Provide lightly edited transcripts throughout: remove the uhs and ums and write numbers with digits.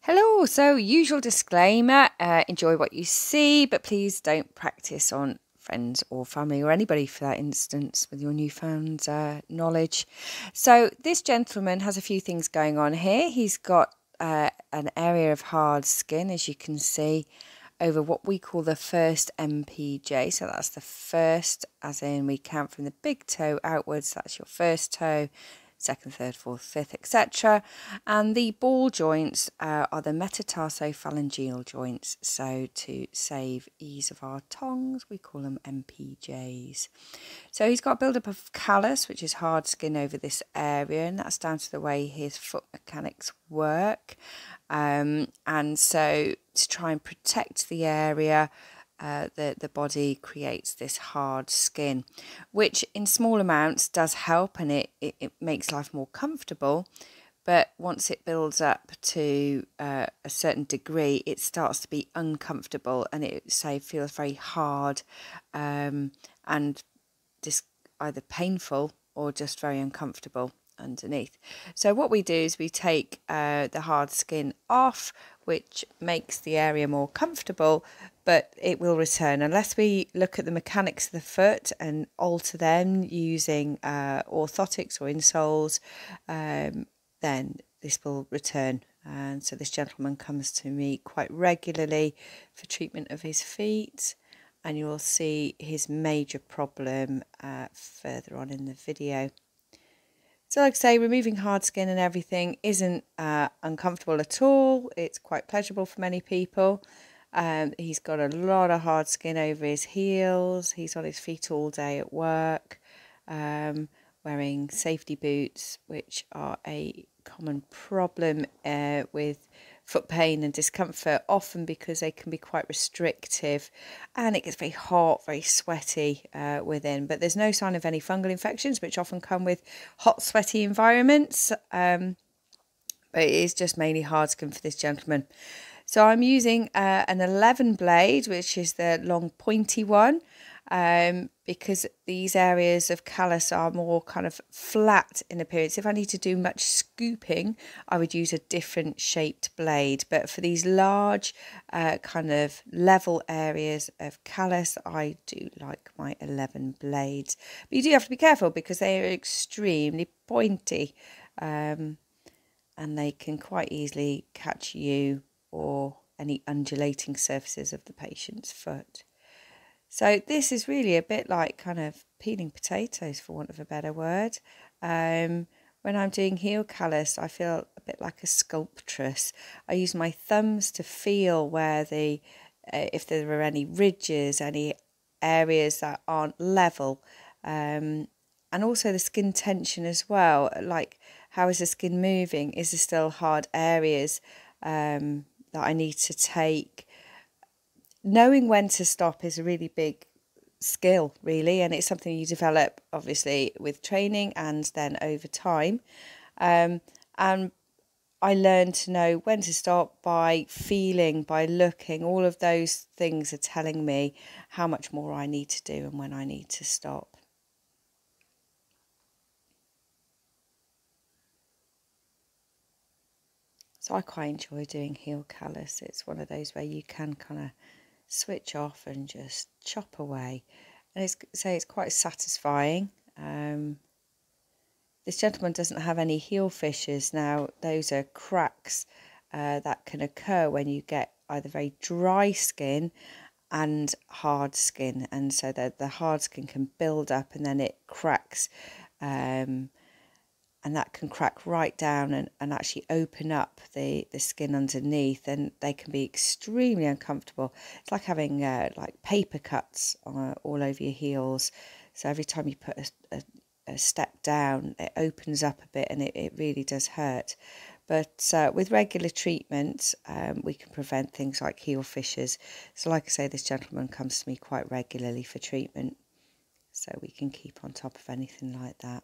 Hello, so usual disclaimer, enjoy what you see, but please don't practice on friends or family or anybody for that instance with your newfound knowledge. So this gentleman has a few things going on here. He's got an area of hard skin, as you can see, over what we call the first MPJ. So that's the first, as in we count from the big toe outwards, that's your first toe, second, third, fourth, fifth, etc. And the ball joints are the metatarsophalangeal joints. So to save ease of our tongues, we call them MPJs. So he's got a build-up of callus, which is hard skin over this area, and that's down to the way his foot mechanics work. And so to try and protect the area, the body creates this hard skin, which in small amounts does help, and it makes life more comfortable. But once it builds up to a certain degree, it starts to be uncomfortable, and it feels very hard and just either painful or just very uncomfortable underneath. So what we do is we take the hard skin off, which makes the area more comfortable, but it will return unless we look at the mechanics of the foot and alter them using orthotics or insoles. Then this will return. And so this gentleman comes to me quite regularly for treatment of his feet, and you will see his major problem further on in the video. So like I say, removing hard skin and everything isn't uncomfortable at all. It's quite pleasurable for many people. He's got a lot of hard skin over his heels. He's on his feet all day at work, wearing safety boots, which are a common problem with foot pain and discomfort, often because they can be quite restrictive and it gets very hot, very sweaty within. But there's no sign of any fungal infections, which often come with hot, sweaty environments. But it is just mainly hard skin for this gentleman. So I'm using an 11 blade, which is the long pointy one, because these areas of callus are more kind of flat in appearance. If I need to do much scooping, I would use a different shaped blade. But for these large kind of level areas of callus, I do like my 11 blades. But you do have to be careful because they are extremely pointy, and they can quite easily catch you or any undulating surfaces of the patient's foot. So this is really a bit like kind of peeling potatoes, for want of a better word. When I'm doing heel callus, I feel a bit like a sculptress. I use my thumbs to feel where if there are any ridges, any areas that aren't level, and also the skin tension as well. Like, how is the skin moving? Is there still hard areas that I need to take? Knowing when to stop is a really big skill, really, and it's something you develop obviously with training and then over time. And I learned to know when to stop by feeling, by looking. All of those things are telling me how much more I need to do and when I need to stop. So I quite enjoy doing heel callus. It's one of those where you can kind of switch off and just chop away, and it's quite satisfying. This gentleman doesn't have any heel fissures. Now those are cracks that can occur when you get either very dry skin and hard skin, and so the hard skin can build up and then it cracks, and that can crack right down and actually open up the skin underneath, and they can be extremely uncomfortable. It's like having like paper cuts all over your heels. So every time you put a step down, it opens up a bit, and it really does hurt. But with regular treatment, we can prevent things like heel fissures. So like I say, this gentleman comes to me quite regularly for treatment, so we can keep on top of anything like that.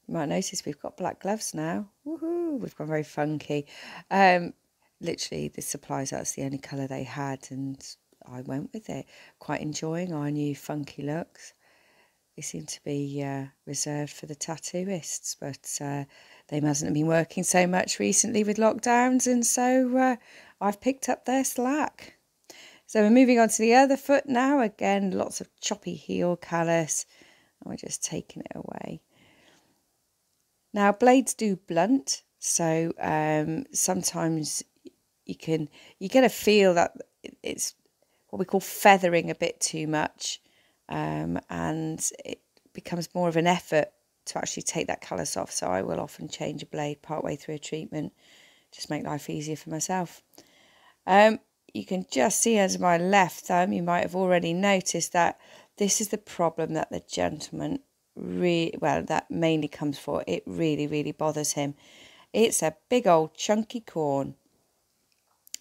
You might notice we've got black gloves now. Woohoo! We've gone very funky. literally the supplies, that's the only colour they had, and I went with it. Quite enjoying our new funky looks. They seem to be reserved for the tattooists, but they mustn't have been working so much recently with lockdowns, and so I've picked up their slack. So we're moving on to the other foot now. Again, lots of choppy heel callus, and we're just taking it away. Now, blades do blunt, so sometimes you get a feel that it's what we call feathering a bit too much, and it becomes more of an effort to actually take that callus off. So I will often change a blade partway through a treatment, just make life easier for myself. You can just see under my left thumb, you might have already noticed that this is the problem that the gentleman that mainly comes for. It really bothers him. It's a big old chunky corn.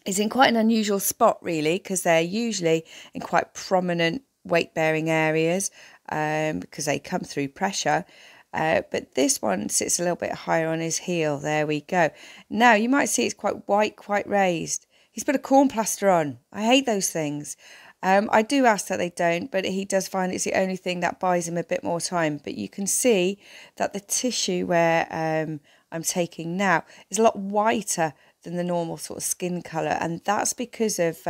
It's in quite an unusual spot, really, because they're usually in quite prominent weight-bearing areas because they come through pressure. But this one sits a little bit higher on his heel. There we go. Now, you might see it's quite white, quite raised. He's put a corn plaster on. I hate those things. I do ask that they don't, but he does find it's the only thing that buys him a bit more time. But you can see that the tissue where I'm taking now is a lot whiter than the normal sort of skin colour, and that's because of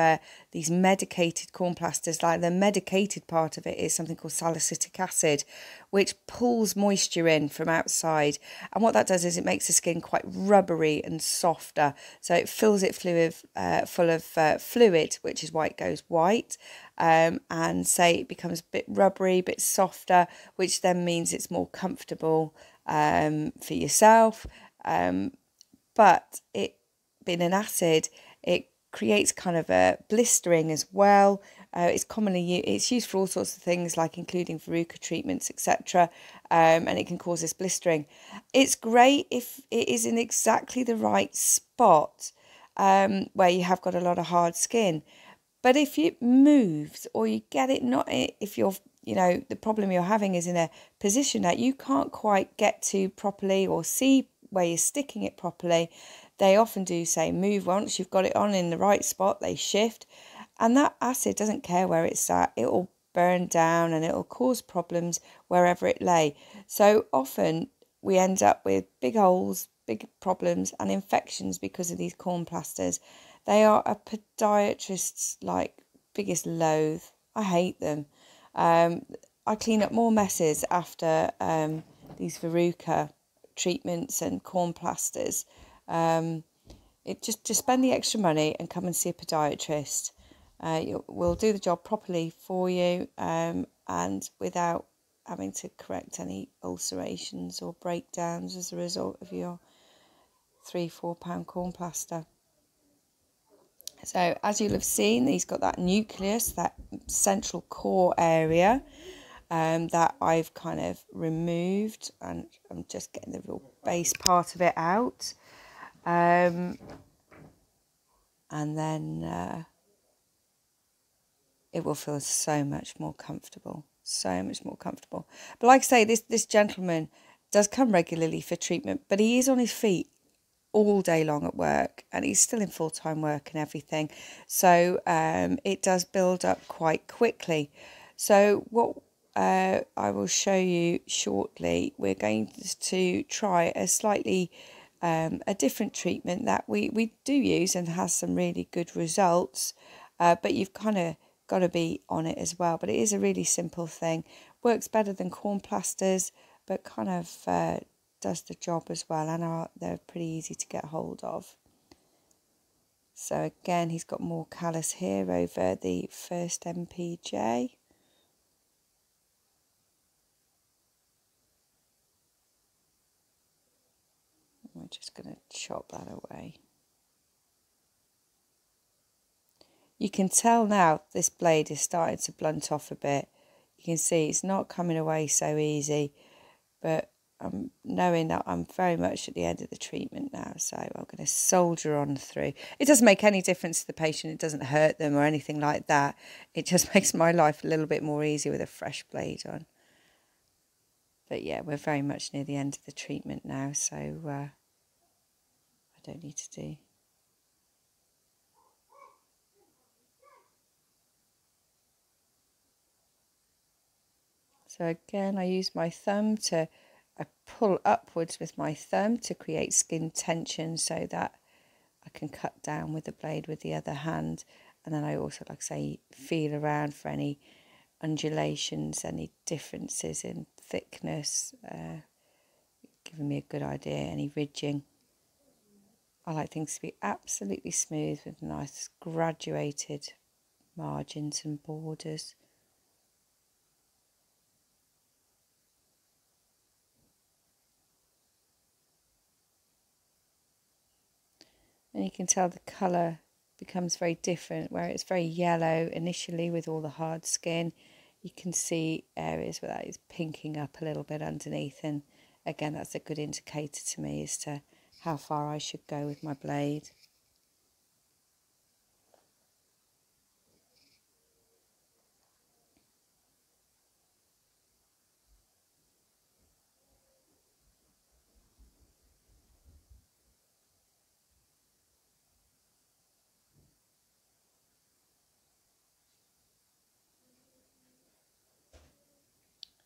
these medicated corn plasters. Like the medicated part of it is something called salicylic acid, which pulls moisture in from outside, and what that does is it makes the skin quite rubbery and softer, so it fills it full of fluid, which is why it goes white, and say it becomes a bit rubbery, a bit softer, which then means it's more comfortable for yourself, but it being an acid, it creates kind of a blistering as well. It's used for all sorts of things, like including verruca treatments, etc. And it can cause this blistering. It's great if it is in exactly the right spot where you have got a lot of hard skin. But if it moves, or you get it not, if you're, the problem you're having is in a position that you can't quite get to properly or see where you're sticking it properly, they often do say move. Once you've got it on in the right spot, they shift, and that acid doesn't care where it's at. It will burn down and it will cause problems wherever it lay. So often we end up with big holes, big problems and infections because of these corn plasters. They are a podiatrist's biggest loathe. I hate them. I clean up more messes after these verruca treatments and corn plasters. It just spend the extra money and come and see a podiatrist. We'll do the job properly for you, and without having to correct any ulcerations or breakdowns as a result of your £3-4 corn plaster. So as you'll have seen, he's got that nucleus, that central core area that I've kind of removed, and I'm just getting the real base part of it out. And then it will feel so much more comfortable, But like I say, this gentleman does come regularly for treatment, but he is on his feet all day long at work, and he's still in full-time work and everything, so it does build up quite quickly. So what I will show you shortly, we're going to try a slightly a different treatment that we do use and has some really good results, but you've kind of got to be on it as well. But it is a really simple thing, works better than corn plasters, but kind of does the job as well, and they're pretty easy to get hold of. So again, he's got more callus here over the first MPJ. We're just going to chop that away. You can tell now this blade is starting to blunt off a bit. You can see it's not coming away so easy, but I'm knowing that I'm very much at the end of the treatment now, so I'm going to soldier on through. It doesn't make any difference to the patient. It doesn't hurt them or anything like that. It just makes my life a little bit more easy with a fresh blade on. But yeah, we're very much near the end of the treatment now, so I don't need to do So again, I use my thumb I pull upwards with my thumb to create skin tension so that I can cut down with the blade with the other hand. And then I also, like I say, feel around for any undulations, any differences in thickness, giving me a good idea, any ridging. I like things to be absolutely smooth with nice graduated margins and borders. And you can tell the colour becomes very different, where it's very yellow initially with all the hard skin. You can see areas where that is pinking up a little bit underneath, and again that's a good indicator to me as to how far I should go with my blade.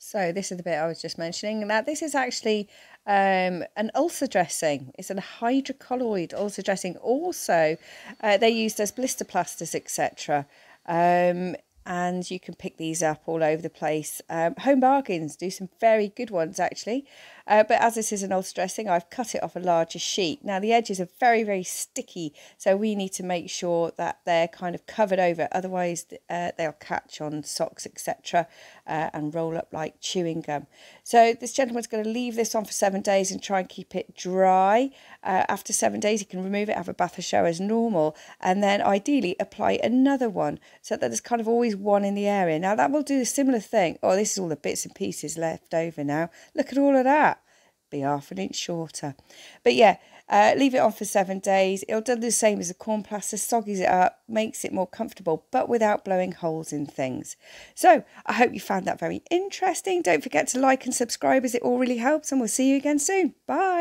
So this is the bit I was just mentioning. Now this is actually an ulcer dressing. It's a hydrocolloid ulcer dressing. Also, they're used as blister plasters, etc. And you can pick these up all over the place. Home Bargains do some very good ones actually. But as this is an ulcer dressing, I've cut it off a larger sheet. Now the edges are very, very sticky, so we need to make sure that they're kind of covered over, otherwise they'll catch on socks, etc. And roll up like chewing gum. So this gentleman's going to leave this on for 7 days and try and keep it dry. After 7 days, he can remove it, have a bath or shower as normal, and then ideally apply another one so that there's kind of always one in the area. Now that will do a similar thing. Oh, this is all the bits and pieces left over now. Look at all of that. Be half an inch shorter. But yeah, leave it on for 7 days. It'll do the same as a corn plaster, soggies it up, makes it more comfortable, but without blowing holes in things. So I hope you found that very interesting. Don't forget to like and subscribe, as it all really helps, and we'll see you again soon. Bye.